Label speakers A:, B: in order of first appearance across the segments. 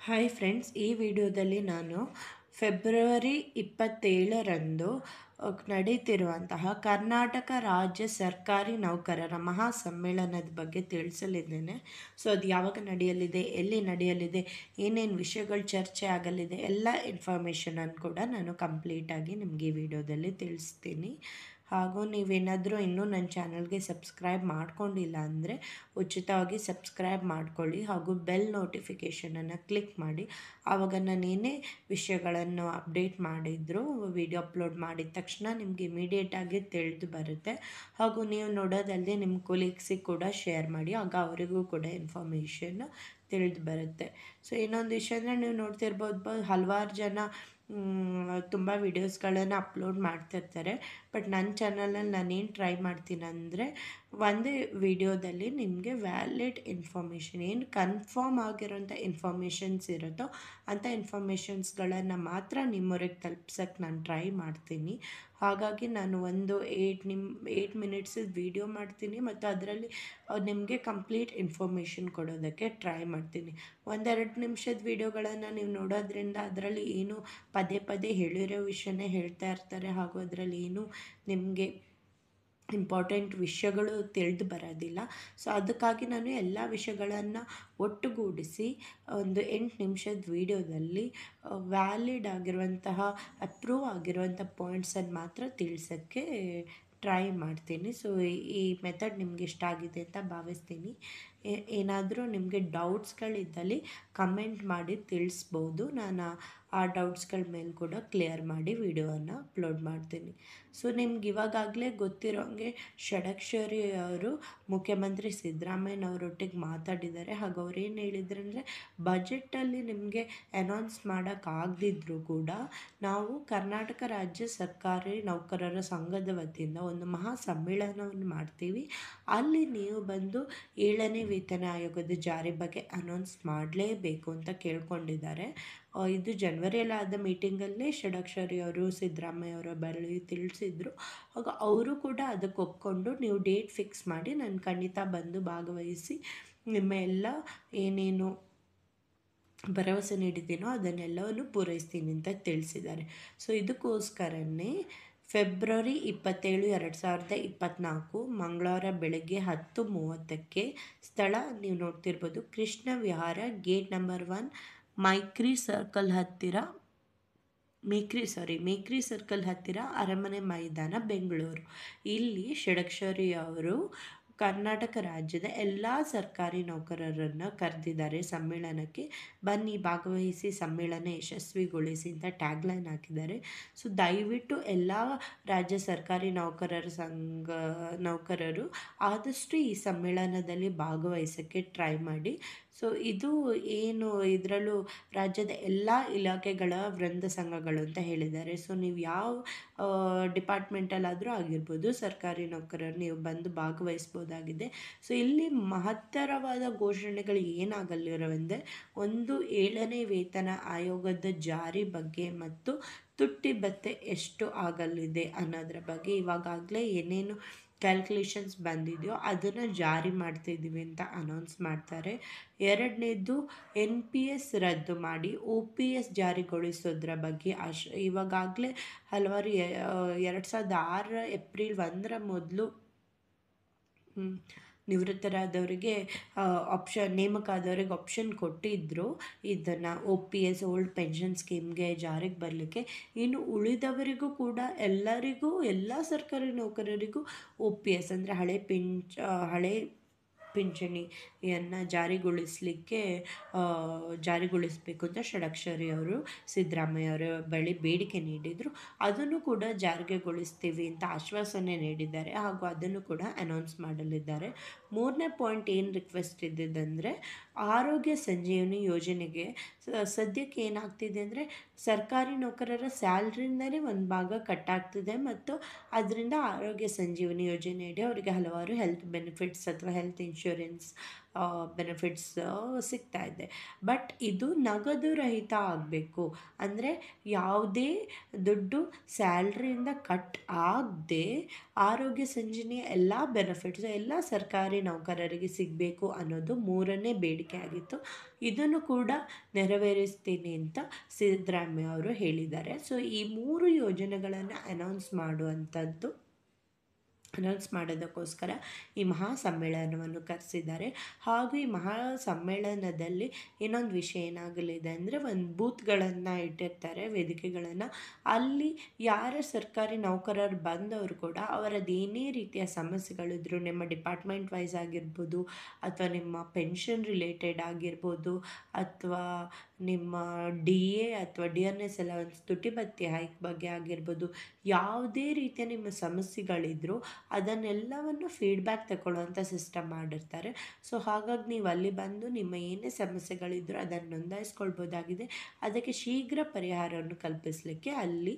A: Hi friends, ಈ ವಿಡಿಯೋದಲ್ಲಿ ನಾನು ಫೆಬ್ರವರಿ 27ರಂದು ನಡೀತಿರುವಂತಹ ಕರ್ನಾಟಕ ರಾಜ್ಯ ಸರ್ಕಾರಿ ನೌಕರರ ಮಹಾ ಸಮ್ಮೇಳನದ ಬಗ್ಗೆ ತಿಳಿಸಲಿದ್ದೇನೆ. ಸೊ ಅದು ಯಾವಾಗ ನಡೆಯಲಿದೆ, ಎಲ್ಲಿ ನಡೆಯಲಿದೆ, ಏನೇನು ವಿಷಯಗಳು ಚರ್ಚೆ ಆಗಲಿದೆ, ಎಲ್ಲ ಇನ್ಫಾರ್ಮೇಷನನ್ನು ಕೂಡ ನಾನು ಕಂಪ್ಲೀಟಾಗಿ ನಿಮಗೆ ಈ ವಿಡಿಯೋದಲ್ಲಿ ತಿಳಿಸ್ತೀನಿ. ಹಾಗೂ ನೀವೇನಾದರೂ ಇನ್ನೂ ನನ್ನ ಚಾನಲ್ಗೆ ಸಬ್ಸ್ಕ್ರೈಬ್ ಮಾಡ್ಕೊಂಡಿಲ್ಲ ಅಂದರೆ ಉಚಿತವಾಗಿ ಸಬ್ಸ್ಕ್ರೈಬ್ ಮಾಡ್ಕೊಳ್ಳಿ ಹಾಗೂ ಬೆಲ್ ನೋಟಿಫಿಕೇಷನನ್ನು ಕ್ಲಿಕ್ ಮಾಡಿ. ಆವಾಗ ನಾನು ಏನೇ ವಿಷಯಗಳನ್ನು ಅಪ್ಡೇಟ್ ಮಾಡಿದರೂ ವಿಡಿಯೋ ಅಪ್ಲೋಡ್ ಮಾಡಿದ ತಕ್ಷಣ ನಿಮಗೆ ಇಮಿಡಿಯೇಟಾಗಿ ತಿಳಿದು ಬರುತ್ತೆ. ಹಾಗೂ ನೀವು ನೋಡೋದಲ್ಲದೆ ನಿಮ್ಮ ಕೊಲೀಗ್ಸಿಗೆ ಕೂಡ ಶೇರ್ ಮಾಡಿ, ಆಗ ಅವರಿಗೂ ಕೂಡ ಇನ್ಫಾರ್ಮೇಷನ್ ತಿಳಿದು ಬರುತ್ತೆ. ಸೊ ಇನ್ನೊಂದು ವಿಷಯ ಅಂದರೆ, ನೀವು ನೋಡ್ತಿರ್ಬೋದು ಹಲವಾರು ಜನ ತುಂಬ ವೀಡಿಯೋಸ್ಗಳನ್ನು ಅಪ್ಲೋಡ್ ಮಾಡ್ತಿರ್ತಾರೆ. ಬಟ್ ನನ್ನ ಚಾನಲಲ್ಲಿ ನಾನೇನು ಟ್ರೈ ಮಾಡ್ತೀನಿ ಅಂದರೆ, ಒಂದೇ ವಿಡಿಯೋದಲ್ಲಿ ನಿಮಗೆ ವ್ಯಾಲಿಡ್ ಇನ್ಫಾರ್ಮೇಷನ್, ಏನು ಕನ್ಫರ್ಮ್ ಆಗಿರೋಂಥ ಇನ್ಫಾರ್ಮೇಷನ್ಸ್ ಇರುತ್ತೋ ಅಂಥ ಇನ್ಫಾರ್ಮೇಷನ್ಸ್ಗಳನ್ನು ಮಾತ್ರ ನಿಮ್ಮವರೆಗೆ ತಲುಪ್ಸೋಕ್ಕೆ ನಾನು ಟ್ರೈ ಮಾಡ್ತೀನಿ. ಹಾಗಾಗಿ ನಾನು ಒಂದು 8 ಮಿನಿಟ್ಸ್ ವಿಡಿಯೋ ಮಾಡ್ತೀನಿ ಮತ್ತು ಅದರಲ್ಲಿ ನಿಮಗೆ ಕಂಪ್ಲೀಟ್ ಇನ್ಫಾರ್ಮೇಷನ್ ಕೊಡೋದಕ್ಕೆ ಟ್ರೈ ಮಾಡ್ತೀನಿ. 1-2 ನಿಮಿಷದ ವಿಡಿಯೋಗಳನ್ನು ನೀವು ನೋಡೋದ್ರಿಂದ ಅದರಲ್ಲಿ ಏನು ಪದೇ ಪದೇ ಹೇಳಿರೋ ವಿಷಯನೇ ಹೇಳ್ತಾ ಇರ್ತಾರೆ, ಹಾಗೂ ಅದರಲ್ಲಿ ಏನು ನಿಮಗೆ ಇಂಪಾರ್ಟೆಂಟ್ ವಿಷಯಗಳು ತಿಳಿದು ಬರೋದಿಲ್ಲ. ಸೊ ಅದಕ್ಕಾಗಿ ನಾನು ಎಲ್ಲ ವಿಷಯಗಳನ್ನು ಒಟ್ಟುಗೂಡಿಸಿ ಒಂದು 8 ನಿಮಿಷದ ವಿಡಿಯೋದಲ್ಲಿ ವ್ಯಾಲಿಡ್ ಆಗಿರುವಂತಹ, ಅಪ್ರೂವ್ ಆಗಿರುವಂಥ ಪಾಯಿಂಟ್ಸನ್ನು ಮಾತ್ರ ತಿಳಿಸೋಕ್ಕೆ ಟ್ರೈ ಮಾಡ್ತೀನಿ. ಸೊ ಈ ಮೆಥಡ್ ನಿಮ್ಗೆ ಇಷ್ಟ ಆಗಿದೆ ಅಂತ ಭಾವಿಸ್ತೀನಿ. ಏನಾದರೂ ನಿಮಗೆ ಡೌಟ್ಸ್ಗಳಿದ್ದಲ್ಲಿ ಕಮೆಂಟ್ ಮಾಡಿ ತಿಳಿಸ್ಬೋದು. ನಾನು ಆ ಡೌಟ್ಸ್ಗಳ ಮೇಲೆ ಕೂಡ ಕ್ಲಿಯರ್ ಮಾಡಿ ವಿಡಿಯೋವನ್ನು ಅಪ್ಲೋಡ್ ಮಾಡ್ತೀನಿ. ಸೊ ನಿಮ್ಗೆ ಇವಾಗಲೇ ಗೊತ್ತಿರೋಂಗೆ ಷಡಕ್ಷರಿ ಅವರು ಮುಖ್ಯಮಂತ್ರಿ ಸಿದ್ದರಾಮಯ್ಯನವರೊಟ್ಟಿಗೆ ಮಾತಾಡಿದ್ದಾರೆ. ಹಾಗೂ ಅವ್ರು ಏನು ಹೇಳಿದ್ರು ಅಂದರೆ, ಬಜೆಟಲ್ಲಿ ನಿಮಗೆ ಅನೌನ್ಸ್ ಮಾಡೋಕ್ಕಾಗದಿದ್ರೂ ಕೂಡ ನಾವು ಕರ್ನಾಟಕ ರಾಜ್ಯ ಸರ್ಕಾರಿ ನೌಕರರ ಸಂಘದ ವತಿಯಿಂದ ಒಂದು ಮಹಾ ಸಮ್ಮೇಳನವನ್ನು ಮಾಡ್ತೀವಿ. ಅಲ್ಲಿ ನೀವು ಬಂದು 7ನೇ ವೇತನ ಆಯೋಗದ ಜಾರಿ ಬಗ್ಗೆ ಅನೌನ್ಸ್ ಮಾಡಲೇಬೇಕು ಅಂತ ಕೇಳ್ಕೊಂಡಿದ್ದಾರೆ. ಇದು ಜನವರಿಯಲ್ಲಿ ಆದ ಮೀಟಿಂಗಲ್ಲೇ ಷಡಕ್ಷರಿ ಅವರು ಸಿದ್ದರಾಮಯ್ಯ ಅವರ ಬಳಿ ತಿಳಿಸಿದ್ರು. ಆಗ ಅವರು ಕೂಡ ಅದಕ್ಕೆ ಒಪ್ಕೊಂಡು, ನೀವು ಡೇಟ್ ಫಿಕ್ಸ್ ಮಾಡಿ, ನಾನು ಖಂಡಿತ ಬಂದು ಭಾಗವಹಿಸಿ ನಿಮ್ಮ ಎಲ್ಲ ಏನೇನು ಭರವಸೆ ನೀಡಿದ್ದೀನೋ ಅದನ್ನೆಲ್ಲವನ್ನು ಪೂರೈಸ್ತೀನಿ ಅಂತ ತಿಳಿಸಿದ್ದಾರೆ. ಸೊ ಇದಕ್ಕೋಸ್ಕರನೇ ಫೆಬ್ರವರಿ 27, 2024 ಮಂಗಳವಾರ ಬೆಳಗ್ಗೆ 10:30ಕ್ಕೆ ಸ್ಥಳ ನೀವು ನೋಡ್ತಿರ್ಬೋದು, ಕೃಷ್ಣ ವಿಹಾರ, ಗೇಟ್ ನಂಬರ್ 1, ಮೇಕ್ರಿ ಸರ್ಕಲ್ ಹತ್ತಿರ, ಅರಮನೆ ಮೈದಾನ, ಬೆಂಗಳೂರು. ಇಲ್ಲಿ ಷಡಕ್ಷರಿ ಅವರು ಕರ್ನಾಟಕ ರಾಜ್ಯದ ಎಲ್ಲ ಸರ್ಕಾರಿ ನೌಕರರನ್ನು ಕರೆದಿದ್ದಾರೆ ಸಮ್ಮೇಳನಕ್ಕೆ. ಬನ್ನಿ ಭಾಗವಹಿಸಿ, ಸಮ್ಮೇಳನ ಯಶಸ್ವಿಗೊಳಿಸಿ ಅಂತ ಟ್ಯಾಗ್ಲೈನ್ ಹಾಕಿದ್ದಾರೆ. ಸೊ ದಯವಿಟ್ಟು ಎಲ್ಲ ರಾಜ್ಯ ಸರ್ಕಾರಿ ನೌಕರರು ಆದಷ್ಟು ಈ ಸಮ್ಮೇಳನದಲ್ಲಿ ಭಾಗವಹಿಸೋಕ್ಕೆ ಟ್ರೈ ಮಾಡಿ. ಸೊ ಇದು ಏನು, ಇದರಲ್ಲೂ ರಾಜ್ಯದ ಎಲ್ಲ ಇಲಾಖೆಗಳ ವೃಂದ ಸಂಘಗಳು ಅಂತ ಹೇಳಿದ್ದಾರೆ. ಸೊ ನೀವು ಯಾವ ಡಿಪಾರ್ಟ್ಮೆಂಟಲ್ಲಾದರೂ ಆಗಿರ್ಬೋದು, ಸರ್ಕಾರಿ ನೌಕರರು ನೀವು ಬಂದು ಭಾಗವಹಿಸ್ಬೋದಾಗಿದೆ. ಸೊ ಇಲ್ಲಿ ಮಹತ್ತರವಾದ ಘೋಷಣೆಗಳು ಏನಾಗಲಿರುವಂದರೆ, ಒಂದು 7ನೇ ವೇತನ ಆಯೋಗದ ಜಾರಿ ಬಗ್ಗೆ ಮತ್ತು ತುಟ್ಟಿ ಭತ್ಯೆ ಎಷ್ಟು ಆಗಲಿದೆ ಅನ್ನೋದ್ರ ಬಗ್ಗೆ ಇವಾಗಲೇ ಏನೇನು ಕ್ಯಾಲ್ಕುಲೇಷನ್ಸ್ ಬಂದಿದೆಯೋ ಅದನ್ನು ಜಾರಿ ಮಾಡ್ತಿದ್ದೀವಿ ಅಂತ ಅನೌನ್ಸ್ ಮಾಡ್ತಾರೆ. 2ನೇದು NPS ರದ್ದು ಮಾಡಿ OPS ಜಾರಿಗೊಳಿಸೋದ್ರ ಬಗ್ಗೆ ಇವಾಗಲೇ ಹಲವಾರು 2006 ಏಪ್ರಿಲ್ 1 ಮೊದಲು ನಿವೃತ್ತರಾದವರಿಗೆ ನೇಮಕ ಆದವರಿಗೆ ಆಪ್ಷನ್ ಕೊಟ್ಟಿದ್ದರು ಇದನ್ನು OPS, ಓಲ್ಡ್ ಪೆನ್ಷನ್ ಸ್ಕೀಮ್ಗೆ ಜಾರಿಗೆ ಬರಲಿಕ್ಕೆ. ಇನ್ನು ಉಳಿದವರಿಗೂ ಕೂಡ ಎಲ್ಲರಿಗೂ, ಎಲ್ಲ ಸರ್ಕಾರಿ ನೌಕರರಿಗೂ OPS ಅಂದರೆ ಹಳೆ ಪಿಂಚಣಿಯನ್ನು ಜಾರಿಗೊಳಿಸಬೇಕು ಅಂತ ಷಡಕ್ಷರಿ ಅವರು ಸಿದ್ದರಾಮಯ್ಯ ಅವರ ಬಳಿ ಬೇಡಿಕೆ ನೀಡಿದರು. ಅದನ್ನು ಕೂಡ ಜಾರಿಗೆಗೊಳಿಸ್ತೀವಿ ಅಂತ ಆಶ್ವಾಸನೆ ನೀಡಿದ್ದಾರೆ, ಹಾಗೂ ಅದನ್ನು ಕೂಡ ಅನೌನ್ಸ್ ಮಾಡಲಿದ್ದಾರೆ. 3ನೇ ಪಾಯಿಂಟ್ ಏನು ರಿಕ್ವೆಸ್ಟ್ ಇದ್ದಿದ್ದಂದರೆ, ಆರೋಗ್ಯ ಸಂಜೀವನಿ ಯೋಜನೆಗೆ ಸದ್ಯಕ್ಕೆ ಏನಾಗ್ತಿದೆ ಅಂದರೆ, ಸರ್ಕಾರಿ ನೌಕರರ ಸ್ಯಾಲ್ರಿಯಿಂದಲೇ ಒಂದು ಭಾಗ ಕಟ್ಟಾಗ್ತಿದೆ ಮತ್ತು ಅದರಿಂದ ಆರೋಗ್ಯ ಸಂಜೀವನಿ ಯೋಜನೆಯಡಿ ಅವರಿಗೆ ಹಲವಾರು ಹೆಲ್ತ್ ಬೆನಿಫಿಟ್ಸ್ ಅಥವಾ ಹೆಲ್ತ್ ಇನ್ಶೂರೆನ್ಸ್ ಬೆನಿಫಿಟ್ಸ್ ಸಿಗ್ತಾ ಇದೆ. ಬಟ್ ಇದು ನಗದು ರಹಿತ ಆಗಬೇಕು, ಅಂದರೆ ಯಾವುದೇ ದುಡ್ಡು ಸ್ಯಾಲ್ರಿಯಿಂದ ಕಟ್ ಆಗದೆ ಆರೋಗ್ಯ ಸಂಜೀವಿನಿಯ ಎಲ್ಲ ಬೆನಿಫಿಟ್ಸ್ ಎಲ್ಲ ಸರ್ಕಾರಿ ನೌಕರರಿಗೆ ಸಿಗಬೇಕು ಅನ್ನೋದು ಮೂರನೇ ಬೇಡಿಕೆ ಆಗಿತ್ತು. ಇದನ್ನು ಕೂಡ ನೆರವೇರಿಸ್ತೀನಿ ಅಂತ ಸಿದ್ದರಾಮಯ್ಯ ಅವರು ಹೇಳಿದ್ದಾರೆ. ಸೊ ಈ 3 ಯೋಜನೆಗಳನ್ನು ಅನೌನ್ಸ್ ಮಾಡೋದಕ್ಕೋಸ್ಕರ ಈ ಮಹಾ ಸಮ್ಮೇಳನವನ್ನು ಕರೆಸಿದ್ದಾರೆ. ಹಾಗೂ ಈ ಮಹಾ ಸಮ್ಮೇಳನದಲ್ಲಿ ಇನ್ನೊಂದು ವಿಷಯ ಏನಾಗಲಿದೆ ಅಂದರೆ, ಒಂದು ಬೂತ್ಗಳನ್ನು ಇಟ್ಟಿರ್ತಾರೆ, ವೇದಿಕೆಗಳನ್ನು. ಅಲ್ಲಿ ಯಾರ ಸರ್ಕಾರಿ ನೌಕರರು ಬಂದವರು ಕೂಡ ಅವರದ್ದು ಏನೇ ರೀತಿಯ ಸಮಸ್ಯೆಗಳಿದ್ರು, ನಿಮ್ಮ ಡಿಪಾರ್ಟ್ಮೆಂಟ್ ವೈಸ್ ಆಗಿರ್ಬೋದು, ಅಥವಾ ನಿಮ್ಮ ಪೆನ್ಷನ್ ರಿಲೇಟೆಡ್ ಆಗಿರ್ಬೋದು, ಅಥವಾ ನಿಮ್ಮ DA ಅಥವಾ DNS ಅಲವೆನ್ಸ್ ತುಟಿ ಭತ್ಯೆ ಹೈಕ್ ಬಗ್ಗೆ ಆಗಿರ್ಬೋದು, ಯಾವುದೇ ರೀತಿಯ ನಿಮ್ಮ ಸಮಸ್ಯೆಗಳಿದ್ರು ಅದನ್ನೆಲ್ಲವನ್ನು ಫೀಡ್ಬ್ಯಾಕ್ ತಗೊಳ್ಳುವಂಥ ಸಿಸ್ಟಮ್ ಮಾಡಿರ್ತಾರೆ. ಸೊ ಹಾಗಾಗಿ ನೀವು ಅಲ್ಲಿ ಬಂದು ನಿಮ್ಮ ಏನೇ ಸಮಸ್ಯೆಗಳಿದ್ರು ಅದನ್ನು ನೋಂದಾಯಿಸ್ಕೊಳ್ಬೋದಾಗಿದೆ. ಅದಕ್ಕೆ ಶೀಘ್ರ ಪರಿಹಾರವನ್ನು ಕಲ್ಪಿಸಲಿಕ್ಕೆ ಅಲ್ಲಿ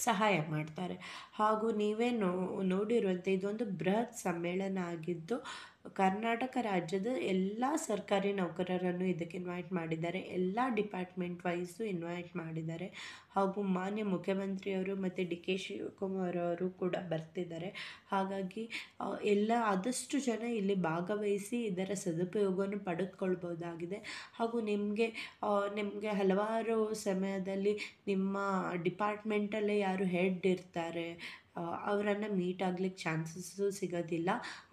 A: ಸಹಾಯ ಮಾಡ್ತಾರೆ. ಹಾಗೂ ನೀವೇ ನೋಡಿರುವಂತೆ ಇದೊಂದು ಬೃಹತ್ ಸಮ್ಮೇಳನ ಆಗಿದ್ದು, ಕರ್ನಾಟಕ ರಾಜ್ಯದ ಎಲ್ಲ ಸರ್ಕಾರಿ ನೌಕರರನ್ನು ಇದಕ್ಕೆ ಇನ್ವೈಟ್ ಮಾಡಿದ್ದಾರೆ. ಎಲ್ಲ ಡಿಪಾರ್ಟ್ಮೆಂಟ್ ವೈಸು ಇನ್ವೈಟ್ ಮಾಡಿದ್ದಾರೆ. ಹಾಗೂ ಮಾನ್ಯ ಮುಖ್ಯಮಂತ್ರಿಯವರು ಮತ್ತು DK ಶಿವಕುಮಾರ್ ಅವರು ಕೂಡ ಬರ್ತಿದ್ದಾರೆ. ಹಾಗಾಗಿ ಆದಷ್ಟು ಜನ ಇಲ್ಲಿ ಭಾಗವಹಿಸಿ ಇದರ ಸದುಪಯೋಗವನ್ನು ಪಡೆದುಕೊಳ್ಬೋದಾಗಿದೆ. ಹಾಗೂ ನಿಮಗೆ ಹಲವಾರು ಸಮಯದಲ್ಲಿ ನಿಮ್ಮ ಡಿಪಾರ್ಟ್ಮೆಂಟಲ್ಲೇ ಯಾರು ಹೆಡ್ ಇರ್ತಾರೆ ಅವರನ್ನು ಮೀಟ್ ಆಗ್ಲಿಕ್ಕೆ ಚಾನ್ಸಸ್ಸು ಸಿಗೋದಿಲ್ಲ.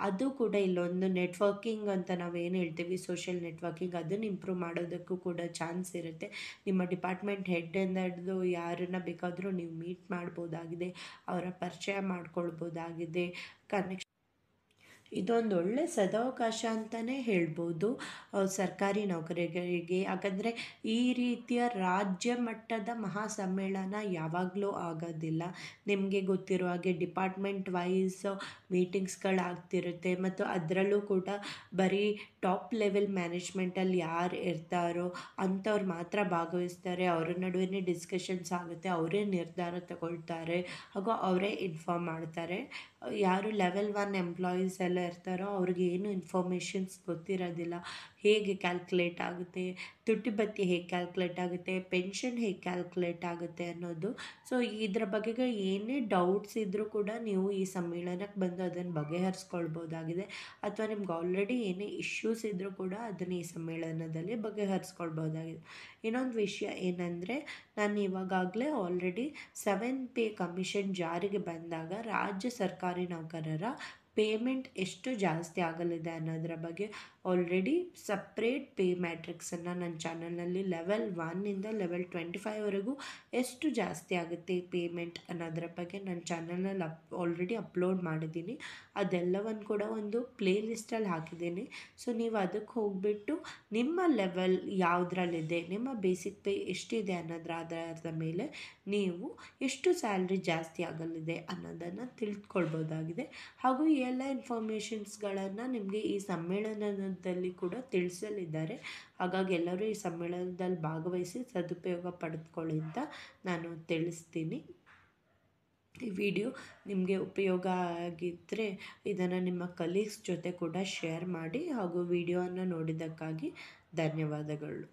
A: ಅದು ಕೂಡ ಇಲ್ಲೊಂದು ನೆಟ್ವರ್ಕಿಂಗ್ ಅಂತ ನಾವೇನು ಹೇಳ್ತೀವಿ, ಸೋಷಿಯಲ್ ನೆಟ್ವರ್ಕಿಂಗ್, ಅದನ್ನು ಇಂಪ್ರೂವ್ ಮಾಡೋದಕ್ಕೂ ಕೂಡ ಚಾನ್ಸ್ ಇರುತ್ತೆ. ನಿಮ್ಮ ಡಿಪಾರ್ಟ್ಮೆಂಟ್ ಹೆಡ್ಡಿಂದ ಹಿಡಿದು ಯಾರನ್ನು ಬೇಕಾದರೂ ನೀವು ಮೀಟ್ ಮಾಡ್ಬೋದಾಗಿದೆ, ಅವರ ಪರಿಚಯ ಮಾಡ್ಕೊಳ್ಬೋದಾಗಿದೆ. ಇದೊಂದು ಒಳ್ಳೆ ಸದವಕಾಶ ಅಂತಲೇ ಹೇಳ್ಬೋದು ಸರ್ಕಾರಿ ನೌಕರರಿಗೆ. ಯಾಕಂದರೆ ಈ ರೀತಿಯ ರಾಜ್ಯ ಮಟ್ಟದ ಮಹಾ ಸಮ್ಮೇಳನ ಯಾವಾಗಲೂ ಆಗೋದಿಲ್ಲ. ನಿಮಗೆ ಗೊತ್ತಿರೋ ಹಾಗೆ ಡಿಪಾರ್ಟ್ಮೆಂಟ್ ವೈಸ್ ಮೀಟಿಂಗ್ಸ್ಗಳಾಗ್ತಿರುತ್ತೆ, ಮತ್ತು ಅದರಲ್ಲೂ ಕೂಡ ಬರೀ ಟಾಪ್ ಲೆವೆಲ್ ಮ್ಯಾನೇಜ್ಮೆಂಟಲ್ಲಿ ಯಾರು ಇರ್ತಾರೋ ಅಂಥವ್ರು ಮಾತ್ರ ಭಾಗವಹಿಸ್ತಾರೆ. ಅವರ ನಡುವೆ ಡಿಸ್ಕಷನ್ಸ್ ಆಗುತ್ತೆ, ಅವರೇ ನಿರ್ಧಾರ ತಗೊಳ್ತಾರೆ, ಹಾಗೂ ಅವರೇ ಇನ್ಫಾರ್ಮ್ ಮಾಡ್ತಾರೆ. ಯಾರು ಲೆವೆಲ್ 1 ಎಂಪ್ಲಾಯೀಸ್ ಎಲ್ಲ ಇರ್ತಾರೋ ಅವ್ರಿಗೆ ಏನು ಇನ್ಫಾರ್ಮೇಷನ್ಸ್ ಗೊತ್ತಿರೋದಿಲ್ಲ. ಹೇಗೆ ಕ್ಯಾಲ್ಕುಲೇಟ್ ಆಗುತ್ತೆ, ತುಟಿ ಭತ್ಯೆ ಹೇಗೆ ಕ್ಯಾಲ್ಕುಲೇಟ್ ಆಗುತ್ತೆ, ಪೆನ್ಷನ್ ಹೇಗೆ ಕ್ಯಾಲ್ಕುಲೇಟ್ ಆಗುತ್ತೆ ಅನ್ನೋದು. ಸೊ ಇದರ ಬಗೆಗೆ ಏನೇ ಡೌಟ್ಸ್ ಇದ್ದರೂ ಕೂಡ ನೀವು ಈ ಸಮ್ಮೇಳನಕ್ಕೆ ಬಂದು ಅದನ್ನು ಬಗೆಹರಿಸ್ಕೊಳ್ಬೋದಾಗಿದೆ. ಅಥವಾ ನಿಮ್ಗೆ ಆಲ್ರೆಡಿ ಏನೇ ಇಶ್ಯೂಸ್ ಇದ್ದರೂ ಕೂಡ ಅದನ್ನು ಈ ಸಮ್ಮೇಳನದಲ್ಲಿ ಬಗೆಹರಿಸ್ಕೊಳ್ಬೋದಾಗಿದೆ. ಇನ್ನೊಂದು ವಿಷಯ ಏನಂದರೆ, ನಾನು ಇವಾಗಲೇ ಆಲ್ರೆಡಿ 7 ಪೇ ಕಮಿಷನ್ ಜಾರಿಗೆ ಬಂದಾಗ ರಾಜ್ಯ ಸರ್ಕಾರಿ ನೌಕರರ ಪೇಮೆಂಟ್ ಎಷ್ಟು ಜಾಸ್ತಿ ಆಗಲಿದೆ ಅನ್ನೋದರ ಬಗ್ಗೆ ಆಲ್ರೆಡಿ ಸಪ್ರೇಟ್ ಪೇ ಮ್ಯಾಟ್ರಿಕ್ಸನ್ನು ನನ್ನ ಚಾನಲ್ನಲ್ಲಿ ಲೆವೆಲ್ 1ಇಂದ ಲೆವೆಲ್ 25ವರೆಗೂ ಎಷ್ಟು ಜಾಸ್ತಿ ಆಗುತ್ತೆ ಪೇಮೆಂಟ್ ಅನ್ನೋದರ ಬಗ್ಗೆ ನನ್ನ ಚಾನಲ್ನಲ್ಲಿ ಆಲ್ರೆಡಿ ಅಪ್ಲೋಡ್ ಮಾಡಿದ್ದೀನಿ. ಅದೆಲ್ಲವನ್ನು ಕೂಡ ಒಂದು ಪ್ಲೇ ಲಿಸ್ಟಲ್ಲಿ ಹಾಕಿದ್ದೀನಿ. ಸೊ ನೀವು ಅದಕ್ಕೆ ಹೋಗಿಬಿಟ್ಟು ನಿಮ್ಮ ಲೆವೆಲ್ ಯಾವುದ್ರಲ್ಲಿದೆ, ನಿಮ್ಮ ಬೇಸಿಕ್ ಪೇ ಎಷ್ಟಿದೆ ಅನ್ನೋದ್ರ ಆಧಾರದ ಮೇಲೆ ನೀವು ಎಷ್ಟು ಸ್ಯಾಲ್ರಿ ಜಾಸ್ತಿ ಆಗಲಿದೆ ಅನ್ನೋದನ್ನು ತಿಳ್ಕೊಳ್ಬೋದಾಗಿದೆ. ಹಾಗೂ ಈ ಎಲ್ಲ ಇನ್ಫಾರ್ಮೇಷನ್ಸ್ಗಳನ್ನು ನಿಮಗೆ ಈ ಸಮ್ಮೇಳನದಲ್ಲಿ ಕೂಡ ತಿಳಿಸಲಿದ್ದಾರೆ. ಹಾಗಾಗಿ ಎಲ್ಲರೂ ಈ ಸಮ್ಮೇಳನದಲ್ಲಿ ಭಾಗವಹಿಸಿ ಸದುಪಯೋಗ ಪಡೆದುಕೊಳ್ಳಿ ಅಂತ ನಾನು ತಿಳಿಸ್ತೀನಿ. ಈ ವಿಡಿಯೋ ನಿಮಗೆ ಉಪಯೋಗ ಆಗಿದ್ದರೆ ಇದನ್ನು ನಿಮ್ಮ ಕಲೀಗ್ಸ್ ಜೊತೆ ಕೂಡ ಶೇರ್ ಮಾಡಿ. ಹಾಗೂ ವಿಡಿಯೋವನ್ನು ನೋಡಿದ್ದಕ್ಕಾಗಿ ಧನ್ಯವಾದಗಳು.